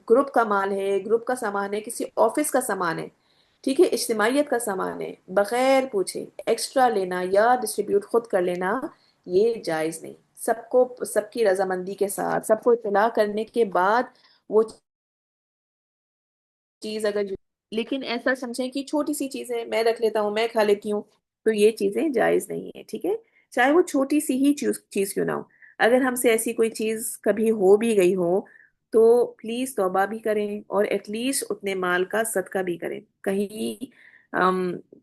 گروپ کا مال ہے، گروپ کا سامان ہے، کسی آفس کا سامان ہے، ٹھیک ہے، اجتماعیت کا سامان ہے، بغیر پوچھے ایکسٹرا لینا یا ڈسٹریبیوٹ خود کر لینا، یہ جائز نہیں۔ سب کی رضامندی کے ساتھ، سب کو اطلاع کرنے کے بعد وہ چیز لیکن ایسا سمجھیں کہ چھوٹی سی چیز ہے، میں رکھ لیتا ہوں، میں کھا لیتی ہوں، تو یہ چیزیں جائز نہیں ہے، ٹھیک ہے، چاہے وہ چھوٹی سی ہی چیز کیوں نہ ہو۔ اگر ہم سے ایسی کوئی چیز کبھی ہو بھی گئی ہو تو پلیز توبہ بھی کریں، اور ایٹ لیسٹ اتنے مال کا صدقہ بھی کریں۔ کہیں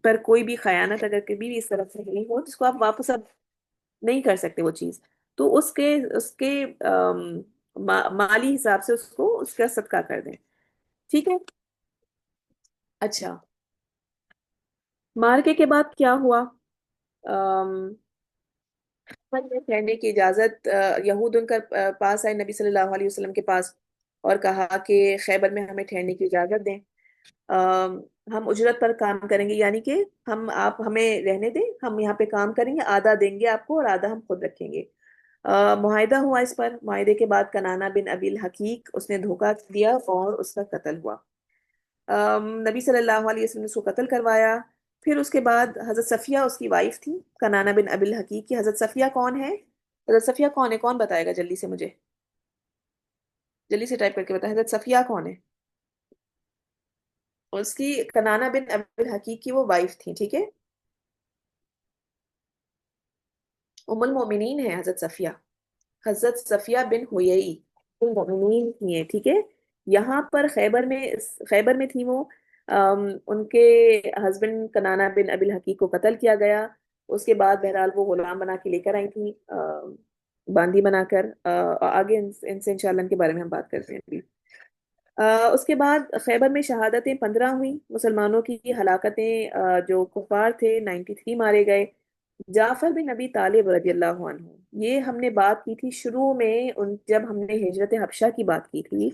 پر کوئی بھی خیانت اگر کبھی بھی اس طرف سے نہیں ہو جس کو آپ واپس اب نہیں کر سکتے وہ چیز، تو اس کے مالی حساب سے اس کو اس کا صدقہ کر دیں. ٹھیک ہے. اچھا. مارکے کے بعد کیا ہوا؟ میں ٹھہرنے کی اجازت یہود ان کا پاس آئے نبی صلی اللہ علیہ وسلم کے پاس اور کہا کہ خیبر میں ہمیں ٹھہرنے کی اجازت دیں. ہم اجرت پر کام کریں گے، یعنی کہ آپ ہمیں رہنے دیں، ہم یہاں پہ کام کریں گے، آدھا دیں گے آپ کو اور آدھا ہم خود رکھیں گے. معاہدہ ہوا اس پر. معاہدے کے بعد کنانا بن ابی الحقیق اس نے دھوکہ دیا اور اس کا قتل ہوا. نبی صلی اللہ علیہ وسلم نے اس کو قتل کروایا. پھر اس کے بعد حضرت صفیہ اس کی وائف تھی کنانا بن ابی الحقیق کی. حضرت صفیہ کون ہے؟ حضرت صفیہ کون ہے؟ کون بتائے گا جلدی سے مجھے؟ جلدی سے ٹائپ کر کے بتائیں. حضرت صفیہ کون ہے؟ اس کی کنانا بن ابی الحقیق کی وہ وائف تھی. ٹھیک ہے. ام المومنین ہے حضرت صفیہ. حضرت صفیہ بن ہویئی ام المومنین کی ہیں. ٹھیک ہے. یہاں پر خیبر میں تھی وہ. ان کے ہسبینڈ کنانا بن ابی الحقیق کو قتل کیا گیا. اس کے بعد بہرحال وہ غلام بنا کے لے کر آئی تھی، باندی بنا کر. آگے ان سے انشاءاللہ ان کے بارے میں ہم بات کرتے ہیں ابھی. اس کے بعد خیبر میں شہادتیں 15 ہوئیں مسلمانوں کی. ہلاکتیں جو کفار تھے 93 مارے گئے. جعفر بن نبی طالب رضی اللہ عنہ، یہ ہم نے بات کی تھی شروع میں جب ہم نے ہجرت حبشہ کی بات کی تھی.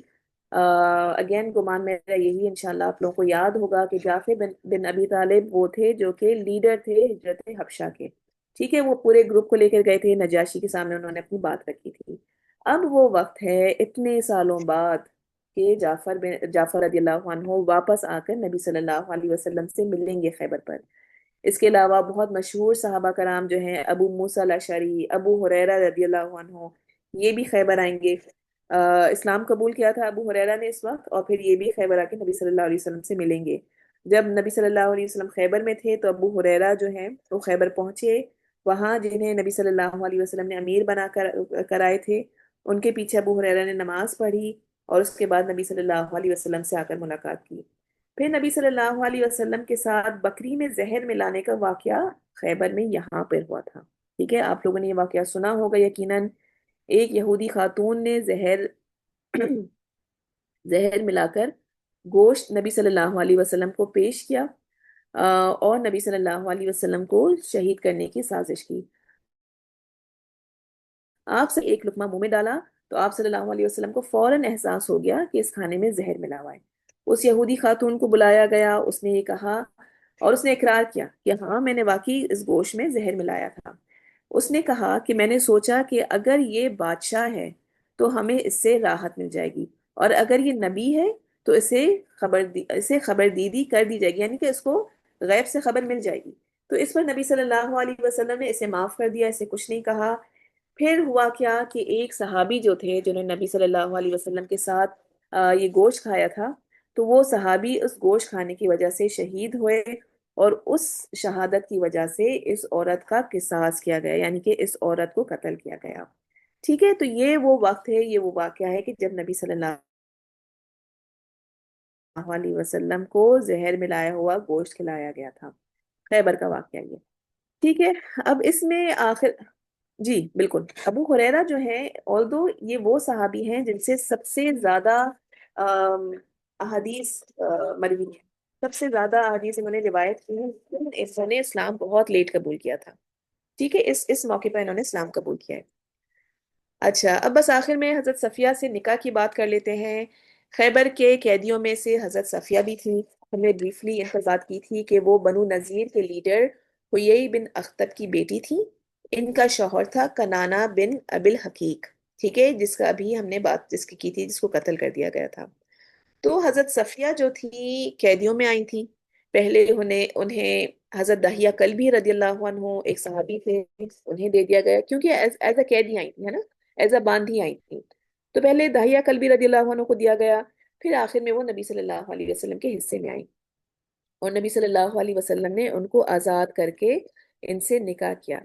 اگین گمان میرا یہی انشاءاللہ آپ لوگوں کو یاد ہوگا کہ جعفر بن ابی طالب وہ تھے جو کہ لیڈر تھے ہجرت حبشہ کے. ٹھیک ہے. وہ پورے گروپ کو لے کر گئے تھے نجاشی کے سامنے، انہوں نے اپنی بات رکھی تھی. اب وہ وقت ہے اتنے سالوں بعد کہ جعفر رضی اللہ عنہ واپس آ کر نبی صلی اللہ علیہ وسلم سے ملیں گے خیبر پر. اس کے علاوہ بہت مشہور صحابہ کرام جو ہیں ابو موسیٰ الاشعری، ابو ہریرہ رضی اللہ عنہ، یہ بھی خیبر آئیں گے. اسلام قبول کیا تھا ابو ہریرہ نے اس وقت، اور پھر یہ بھی خیبر آ کے نبی صلی اللہ علیہ وسلم سے ملیں گے. جب نبی صلی اللہ علیہ وسلم خیبر میں تھے تو ابو ہریرہ جو ہیں وہ خیبر پہنچے. وہاں جنہیں نبی صلی اللہ علیہ وسلم نے امیر بنا کرائے تھے، ان کے پیچھے ابو ہریرہ نے نماز پڑھی اور اس کے بعد نبی صلی اللہ علیہ وسلم سے آ کر ملاقات کی. پھر نبی صلی اللہ علیہ وسلم کے ساتھ بکری میں زہر ملانے کا واقعہ خیبر میں یہاں پر ہوا تھا. ٹھیک ہے. آپ لوگوں نے یہ واقعہ سنا ہوگا یقیناً. ایک یہودی خاتون نے زہر ملا کر گوشت نبی صلی اللہ علیہ وسلم کو پیش کیا اور نبی صلی اللہ علیہ وسلم کو شہید کرنے کی سازش کی. آپ سے ایک لقمہ منہ میں ڈالا تو آپ صلی اللہ علیہ وسلم کو فوراً احساس ہو گیا کہ اس کھانے میں زہر ملا ہوا ہے. اس یہودی خاتون کو بلایا گیا. اس نے یہ کہا اور اس نے اقرار کیا کہ ہاں میں نے واقعی اس گوشت میں زہر ملایا تھا. اس نے کہا کہ میں نے سوچا کہ اگر یہ بادشاہ ہے تو ہمیں اس سے راحت مل جائے گی، اور اگر یہ نبی ہے تو اسے خبردیدی کر دی جائے گی، یعنی کہ اس کو غیب سے خبر مل جائے گی. تو اس پر نبی صلی اللہ علیہ وسلم نے اسے معاف کر دیا، اسے کچھ نہیں کہا. پھر ہوا کیا کہ ایک صحابی جو تھے جنہوں نے نبی صلی اللہ علیہ وسلم کے ساتھ یہ گوشت کھایا تھا، تو وہ صحابی اس گوشت کھانے کی وجہ سے شہید ہوئے، اور اس شہادت کی وجہ سے اس عورت کا قصاص کیا گیا، یعنی کہ اس عورت کو قتل کیا گیا. ٹھیک ہے. تو یہ وہ وقت ہے، یہ وہ واقعہ ہے کہ جب نبی صلی اللہ علیہ وسلم کو زہر ملایا ہوا گوشت کھلایا گیا تھا. خیبر کا واقعہ یہ. ٹھیک ہے. اب اس میں آخر جی بالکل ابو ہریرہ جو ہے، although یہ وہ صحابی ہیں جن سے سب سے زیادہ آم، احادیث مروی ہیں، سب سے زیادہ احادیث انہوں نے روایت کی ہیں. انہوں نے اسلام بہت لیٹ قبول کیا تھا. ٹھیک ہے. اس موقع پہ انہوں نے اسلام قبول کیا ہے. اچھا. اب بس آخر میں حضرت صفیہ سے نکاح کی بات کر لیتے ہیں. خیبر کے قیدیوں میں سے حضرت صفیہ بھی تھی. ہم نے بریفلی ان پر بات کی تھی کہ وہ بنو نذیر کے لیڈر ہویئی بن اخطب کی بیٹی تھی. ان کا شوہر تھا کنانا بن ابی الحقیق. ٹھیک ہے. جس کا ابھی ہم نے بات جس کی تھی، جس کو قتل کر دیا گیا تھا. تو حضرت صفیہ جو تھی قیدیوں میں آئی تھی. پہلے انہیں حضرت داہیہ کلبی رضی اللہ عنہ ایک صحابی تھے، انہیں دے دیا گیا کیونکہ ایز اے قیدی آئی تھی، ہے نا، ایز اے باندھی آئی تھی. تو پہلے داہیہ کلبی رضی اللہ عنہ کو دیا گیا، پھر آخر میں وہ نبی صلی اللہ علیہ وسلم کے حصے میں آئی، اور نبی صلی اللہ علیہ وسلم نے ان کو آزاد کر کے ان سے نکاح کیا.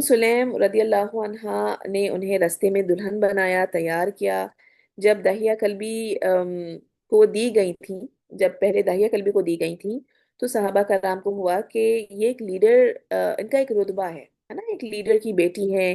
سلیم رضی اللہ عنہا نے انہیں رستے میں دلہن بنایا، تیار کیا. جب داہیہ کلبی کو دی گئی تھی، جب پہلے داہیہ کلبی کو دی گئی تھی، تو صحابہ کرام کو ہوا کہ یہ ایک لیڈر، ان کا ایک رتبہ ہے نا، ایک لیڈر کی بیٹی ہے.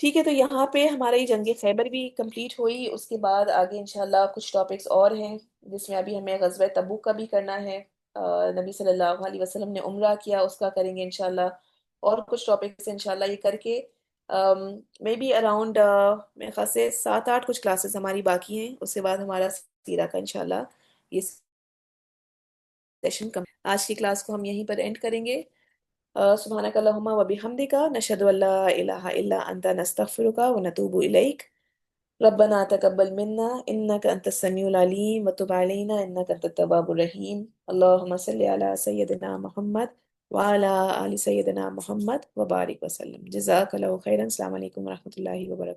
ٹھیک ہے، تو یہاں پہ ہمارا یہ جنگ خیبر بھی کمپلیٹ ہوئی. اس کے بعد آگے انشاءاللہ کچھ ٹاپکس اور ہیں جس میں ابھی ہمیں غزوہ تبوک کا بھی کرنا ہے. نبی صلی اللہ علیہ وسلم نے عمرہ کیا، اس کا کریں گے انشاءاللہ. اور کچھ ٹاپکس انشاءاللہ یہ کر کے مے بی اراؤنڈ میرے خیال سے 7-8 کچھ کلاسز ہماری باقی ہیں. اس کے بعد ہمارا سیرہ کا انشاءاللہ یہ سیشن آج کی کلاس کو ہم یہیں پر اینڈ کریں گے. سبحانک اللہم و بحمدک نشہد ان لا الہ الا انت نستغفرک و نتوب الیک. ربنا تقبل منا انک انت السمیع العلیم وتب علینا انک انت التواب الرحیم. اللہم صلی علی سیدنا محمد وعلی آل سیدنا محمد وبارک وسلم. جزاک اللہ خیرا. السلام علیکم ورحمۃ اللہ وبرکاتہ.